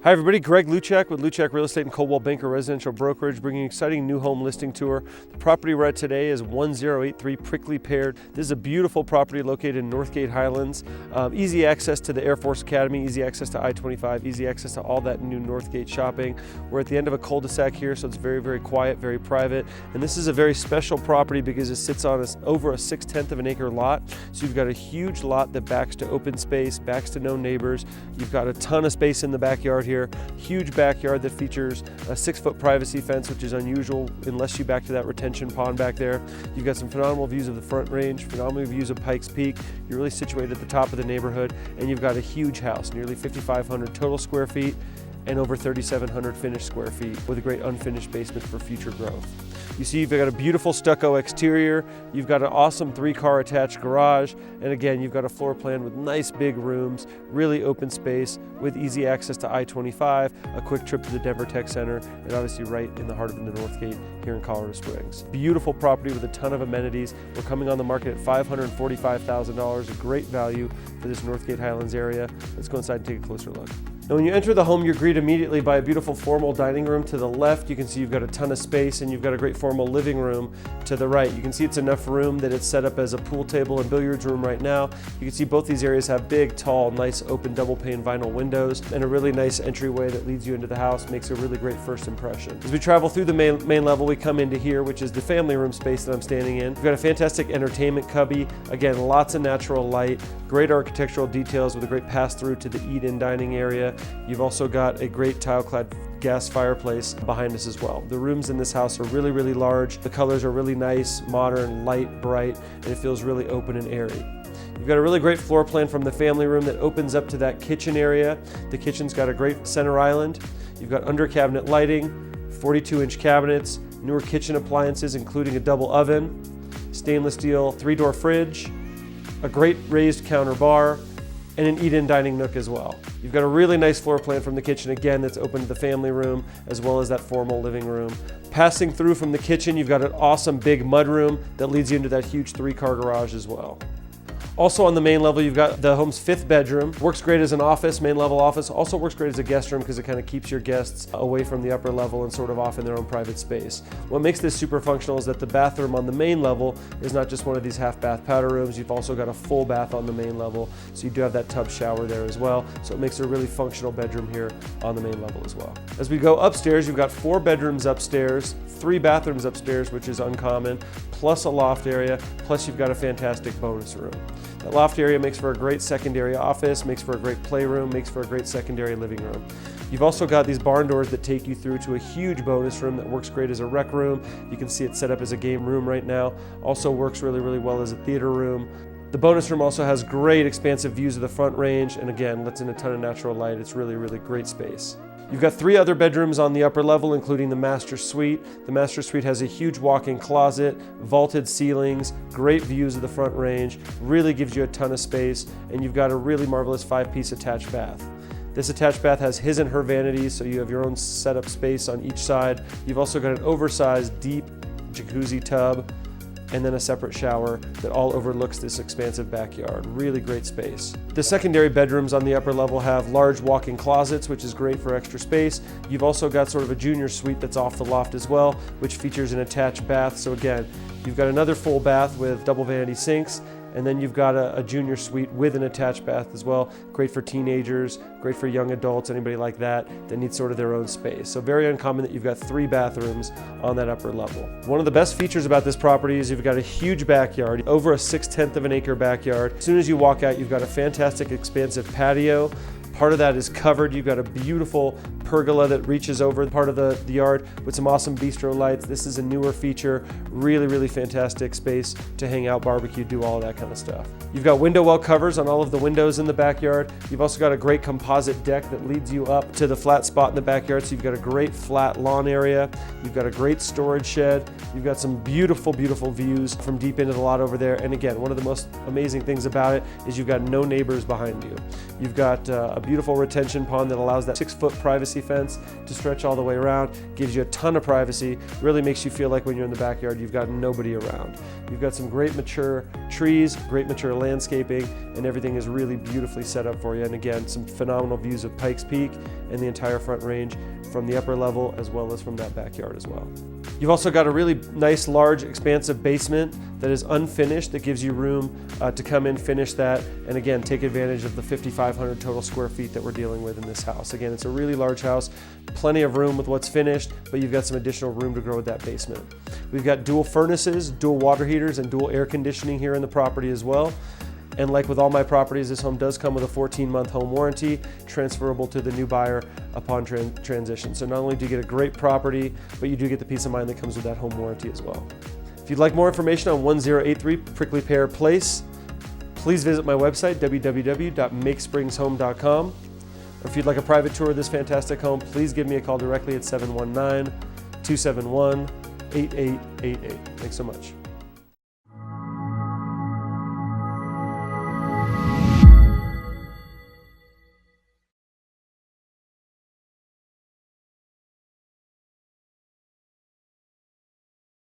Hi everybody, Greg Luczak with Luczak Real Estate and Coldwell Banker Residential Brokerage, bringing an exciting new home listing tour. The property we're at today is 1083 Prickly Pear. This is a beautiful property located in Northgate Highlands. Easy access to the Air Force Academy, easy access to I-25, easy access to all that new Northgate shopping. We're at the end of a cul-de-sac here, so it's very, very quiet, very private. And this is a very special property because it sits on over a 6/10 of an acre lot. So you've got a huge lot that backs to open space, backs to no neighbors. You've got a ton of space in the backyard here. Huge backyard that features a 6-foot privacy fence, which is unusual unless you back to that retention pond back there. You've got some phenomenal views of the front range, phenomenal views of Pikes Peak. You're really situated at the top of the neighborhood, and you've got a huge house, nearly 5,500 total square feet and over 3,700 finished square feet with a great unfinished basement for future growth. You see you've got a beautiful stucco exterior, you've got an awesome 3-car attached garage, and again, you've got a floor plan with nice big rooms, really open space with easy access to I-25, a quick trip to the Denver Tech Center, and obviously right in the heart of the Northgate here in Colorado Springs. Beautiful property with a ton of amenities. We're coming on the market at $545,000, a great value for this Northgate Highlands area. Let's go inside and take a closer look. Now when you enter the home, you're greeted immediately by a beautiful formal dining room to the left. You can see you've got a ton of space, and you've got a great formal living room to the right. You can see it's enough room that it's set up as a pool table and billiards room right now. You can see both these areas have big, tall, nice open double pane vinyl windows and a really nice entryway that leads you into the house, makes a really great first impression. As we travel through the main level, we come into here, which is the family room space that I'm standing in. We've got a fantastic entertainment cubby. Again, lots of natural light, great architectural details with a great pass-through to the eat-in dining area. You've also got a great tile-clad gas fireplace behind us as well. The rooms in this house are really, really large. The colors are really nice, modern, light, bright, and it feels really open and airy. You've got a really great floor plan from the family room that opens up to that kitchen area. The kitchen's got a great center island. You've got under cabinet lighting, 42-inch cabinets, newer kitchen appliances including a double oven, stainless steel 3-door fridge, a great raised counter bar, and an eat-in dining nook as well. You've got a really nice floor plan from the kitchen again that's open to the family room as well as that formal living room. Passing through from the kitchen, you've got an awesome big mudroom that leads you into that huge 3-car garage as well. Also on the main level, you've got the home's 5th bedroom. Works great as an office, main level office. Also works great as a guest room because it kind of keeps your guests away from the upper level and sort of off in their own private space. What makes this super functional is that the bathroom on the main level is not just one of these half bath powder rooms. You've also got a full bath on the main level. So you do have that tub shower there as well. So it makes a really functional bedroom here on the main level as well. As we go upstairs, you've got 4 bedrooms upstairs, 3 bathrooms upstairs, which is uncommon, plus a loft area, plus you've got a fantastic bonus room. That loft area makes for a great secondary office, makes for a great playroom, makes for a great secondary living room. You've also got these barn doors that take you through to a huge bonus room that works great as a rec room. You can see it set up as a game room right now. Also works really, really well as a theater room. The bonus room also has great expansive views of the front range, and again, lets in a ton of natural light. It's really, really great space. You've got 3 other bedrooms on the upper level, including the master suite. The master suite has a huge walk-in closet, vaulted ceilings, great views of the front range, really gives you a ton of space, and you've got a really marvelous 5-piece attached bath. This attached bath has his and her vanities, so you have your own setup space on each side. You've also got an oversized, deep jacuzzi tub, and then a separate shower that all overlooks this expansive backyard. Really great space. The secondary bedrooms on the upper level have large walk-in closets, which is great for extra space. You've also got sort of a junior suite that's off the loft as well, which features an attached bath. So again, you've got another full bath with double vanity sinks, and then you've got a junior suite with an attached bath as well. Great for teenagers, great for young adults, anybody like that needs sort of their own space. So very uncommon that you've got 3 bathrooms on that upper level. One of the best features about this property is you've got a huge backyard, over a 6/10 of an acre backyard. As soon as you walk out, you've got a fantastic expansive patio. Part of that is covered. You've got a beautiful pergola that reaches over part of the yard with some awesome bistro lights. This is a newer feature, really, really fantastic space to hang out, barbecue, do all of that kind of stuff. You've got window well covers on all of the windows in the backyard. You've also got a great composite deck that leads you up to the flat spot in the backyard, so you've got a great flat lawn area. You've got a great storage shed. You've got some beautiful, beautiful views from deep into the lot over there. And again, one of the most amazing things about it is you've got no neighbors behind you. You've got a beautiful retention pond that allows that 6-foot privacy fence to stretch all the way around, gives you a ton of privacy, really makes you feel like when you're in the backyard you've got nobody around. You've got some great mature trees, great mature landscaping, and everything is really beautifully set up for you. And again, some phenomenal views of Pikes Peak and the entire Front Range from the upper level as well as from that backyard as well. You've also got a really nice, large, expansive basement that is unfinished, that gives you room to come in, finish that, and again, take advantage of the 5,500 total square feet that we're dealing with in this house. Again, it's a really large house, plenty of room with what's finished, but you've got some additional room to grow with that basement. We've got dual furnaces, dual water heaters, and dual air conditioning here in the property as well. And like with all my properties, this home does come with a 14-month home warranty, transferable to the new buyer upon transition. So not only do you get a great property, but you do get the peace of mind that comes with that home warranty as well. If you'd like more information on 1083 Prickly Pear Place, please visit my website, www.makespringshome.com. Or if you'd like a private tour of this fantastic home, please give me a call directly at 719-271-8888. Thanks so much.